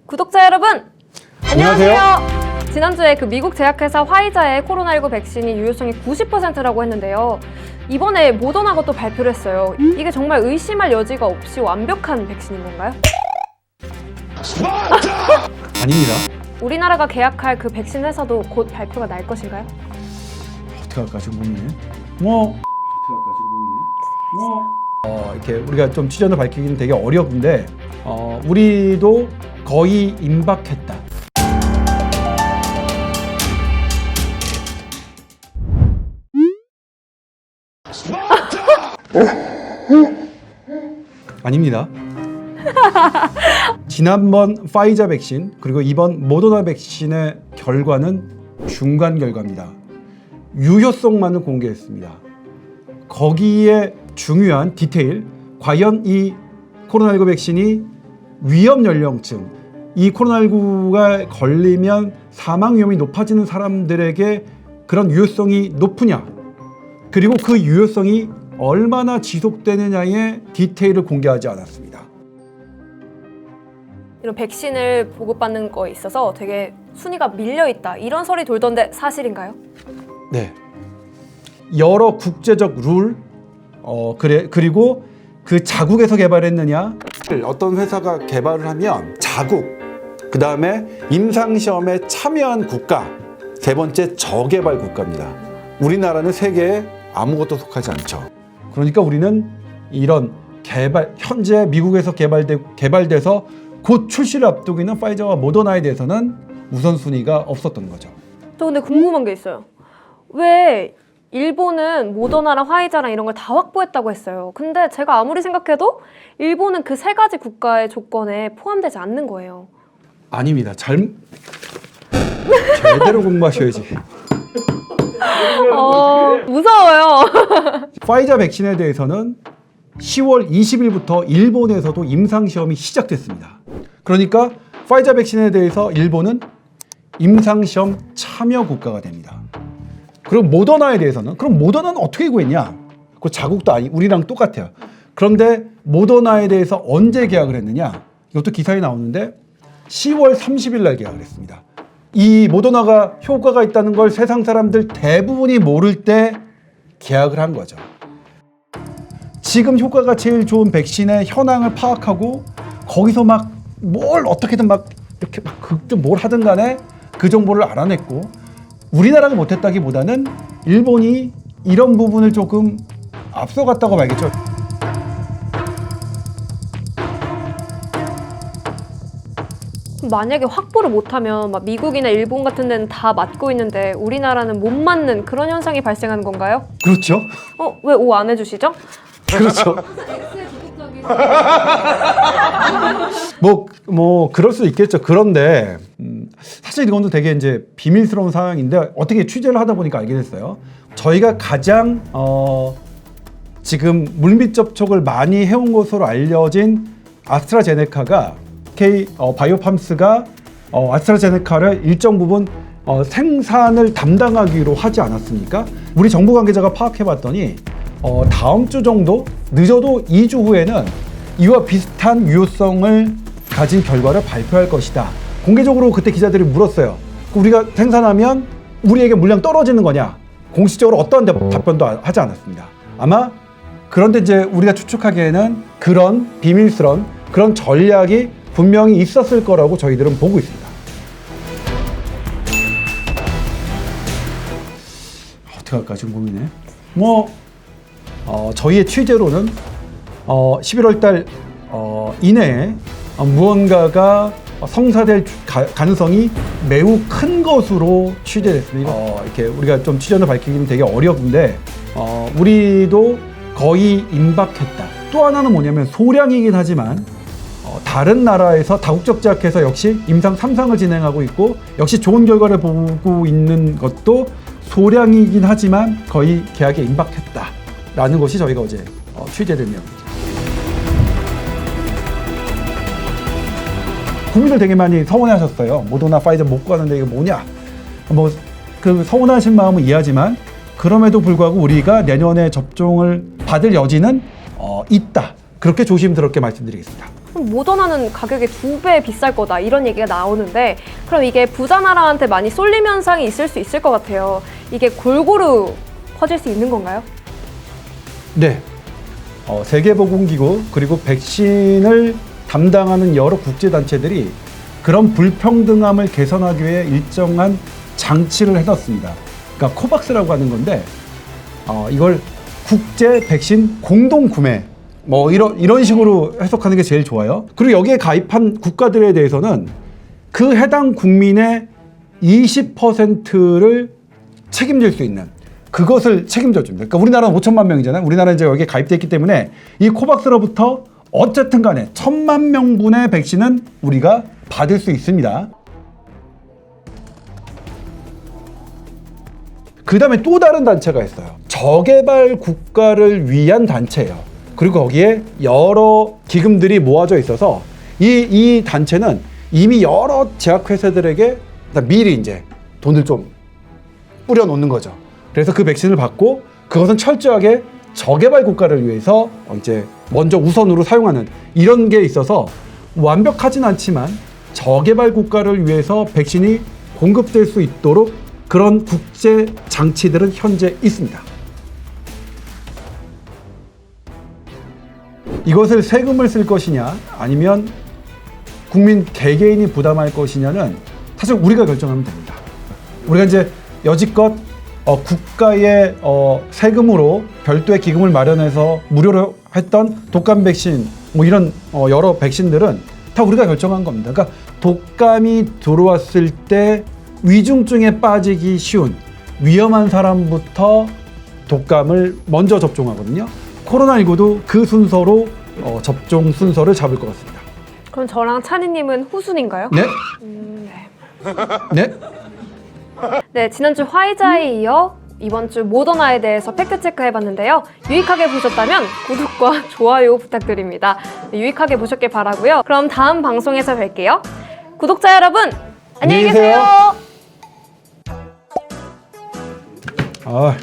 구독자 여러분! 안녕하세요. 지난주에 그 미국 제약회사 화이자의 코로나19 백신이 유효성이 90%라고 했는데요. 이번에 모더나가 또 발표를 했어요. 이게 정말 의심할 여지가 없이 완벽한 백신인 건가요? 아닙니다. 우리나라가 계약할 그 백신 회사도 곧 발표가 날 것인가요? 어떻게 할까 지금 고민해. 이렇게 우리가 좀 취재를 밝히기는 되게 어렵는데 우리도 거의 임박했다. 아닙니다. 지난번 파이자 백신 그리고 이번 모더나 백신의 결과는 중간 결과입니다. 유효성만을 공개했습니다. 거기에 중요한 디테일, 과연 이 코로나19 백신이 위험 연령층, 이 코로나19가 걸리면 사망 위험이 높아지는 사람들에게 그런 유효성이 높으냐, 그리고 그 유효성이 얼마나 지속되느냐의 디테일을 공개하지 않았습니다. 이런 백신을 보급받는 거에 있어서 되게 순위가 밀려있다 이런 설이 돌던데 사실인가요? 네. 여러 국제적 룰, 그리고 그 자국에서 개발했느냐, 어떤 회사가 개발을 하면 자국, 그 다음에 임상시험에 참여한 국가, 세 번째 저개발 국가입니다. 우리나라는 세계에 아무것도 속하지 않죠. 그러니까 우리는 이런 현재 미국에서 개발돼서 곧 출시를 앞두고 있는 파이자와 모더나에 대해서는 우선순위가 없었던 거죠. 저 근데 궁금한 게 있어요. 왜 일본은 모더나랑 화이자랑 이런 걸 다 확보했다고 했어요. 근데 제가 아무리 생각해도 일본은 그 세 가지 국가의 조건에 포함되지 않는 거예요. 아닙니다. 제대로 공부하셔야지. 무서워요. 파이자 백신에 대해서는 10월 20일부터 일본에서도 임상시험이 시작됐습니다. 그러니까 파이자 백신에 대해서 일본은 임상시험 참여 국가가 됩니다. 그리고 모더나에 대해서는, 그럼 모더나는 어떻게 구했냐? 그 자국도 우리랑 똑같아요. 그런데 모더나에 대해서 언제 계약을 했느냐? 이것도 기사에 나오는데 10월 30일 날 계약을 했습니다. 이 모더나가 효과가 있다는 걸 세상 사람들 대부분이 모를 때 계약을 한 거죠. 지금 효과가 제일 좋은 백신의 현황을 파악하고 거기서 막 뭘 어떻게든 막 이렇게 막 뭘 하든 간에 그 정보를 알아냈고, 우리나라가 못했다기보다는 일본이 이런 부분을 조금 앞서갔다고 봐야겠죠. 만약에 확보를 못하면 막 미국이나 일본 같은 데는 다 맞고 있는데 우리나라는 못 맞는 그런 현상이 발생하는 건가요? 그렇죠. 왜 O 안 해주시죠? 그렇죠. 그럴 수 있겠죠. 그런데 사실 이건 되게 이제 비밀스러운 상황인데 어떻게 취재를 하다 보니까 알게 됐어요. 저희가 가장 지금 물밑 접촉을 많이 해온 것으로 알려진 아스트라제네카가 바이오팜스가 아스트라제네카를 일정 부분 생산을 담당하기로 하지 않았습니까? 우리 정부 관계자가 파악해봤더니 다음 주 정도, 늦어도 2주 후에는 이와 비슷한 유효성을 가진 결과를 발표할 것이다. 공개적으로 그때 기자들이 물었어요. 우리가 생산하면 우리에게 물량 떨어지는 거냐? 공식적으로 어떠한 답변도 하지 않았습니다. 아마 그런데 이제 우리가 추측하기에는 그런 비밀스러운 그런 전략이 분명히 있었을 거라고 저희들은 보고 있습니다. 어떻게 할까 지금 고민해. 저희의 취재로는 11월 달 이내에 무언가가 성사될 가능성이 매우 큰 것으로 취재됐습니다. 이렇게 우리가 좀 취재를 밝히기는 되게 어렵는데 우리도 거의 임박했다. 또 하나는 뭐냐면 소량이긴 하지만 다른 나라에서 다국적 제약회사 역시 임상 3상을 진행하고 있고 역시 좋은 결과를 보고 있는 것도 소량이긴 하지만 거의 계약에 임박했다라는 것이 저희가 어제 취재된 내용입니다. 국민들 되게 많이 서운해하셨어요. 모더나, 파이자 못 구하는데 이게 뭐냐? 그 서운하신 마음은 이해하지만 그럼에도 불구하고 우리가 내년에 접종을 받을 여지는 있다. 그렇게 조심스럽게 말씀드리겠습니다. 그럼 모더나는 가격이 2배 비쌀 거다 이런 얘기가 나오는데 그럼 이게 부자 나라한테 많이 쏠림 현상이 있을 수 있을 것 같아요. 이게 골고루 퍼질 수 있는 건가요? 네. 세계보건기구 그리고 백신을 담당하는 여러 국제단체들이 그런 불평등함을 개선하기 위해 일정한 장치를 해놨습니다. 그러니까 코박스라고 하는 건데 이걸 국제 백신 공동 구매 뭐 이런 식으로 해석하는 게 제일 좋아요. 그리고 여기에 가입한 국가들에 대해서는 그 해당 국민의 20%를 책임질 수 있는 그것을 책임져 줍니다. 그러니까 우리나라는 5천만 명이잖아요. 우리나라는 이제 여기에 가입돼 있기 때문에 이 코박스로부터 어쨌든 간에 1,000만 명분의 백신은 우리가 받을 수 있습니다. 그 다음에 또 다른 단체가 있어요. 저개발 국가를 위한 단체예요. 그리고 거기에 여러 기금들이 모아져 있어서 이 단체는 이미 여러 제약회사들에게 미리 이제 돈을 좀 뿌려놓는 거죠. 그래서 그 백신을 받고 그것은 철저하게 저개발 국가를 위해서 이제 먼저 우선으로 사용하는 이런 게 있어서 완벽하진 않지만 저개발 국가를 위해서 백신이 공급될 수 있도록 그런 국제 장치들은 현재 있습니다. 이것을 세금을 쓸 것이냐 아니면 국민 개개인이 부담할 것이냐는 사실 우리가 결정하면 됩니다. 우리가 이제 여지껏 국가의 세금으로 별도의 기금을 마련해서 무료로 했던 독감 백신 뭐 이런 여러 백신들은 다 우리가 결정한 겁니다. 그러니까 독감이 들어왔을 때 위중증에 빠지기 쉬운 위험한 사람부터 독감을 먼저 접종하거든요. 코로나19도 그 순서로 접종 순서를 잡을 것 같습니다. 그럼 저랑 찬이님은 후순인가요? 네? 네? 네, 지난주 화이자에 이어 이번 주 모더나에 대해서 팩트체크 해봤는데요. 유익하게 보셨다면 구독과 좋아요 부탁드립니다. 네, 유익하게 보셨길 바라고요. 그럼 다음 방송에서 뵐게요. 구독자 여러분, 안녕히 계세요. 아.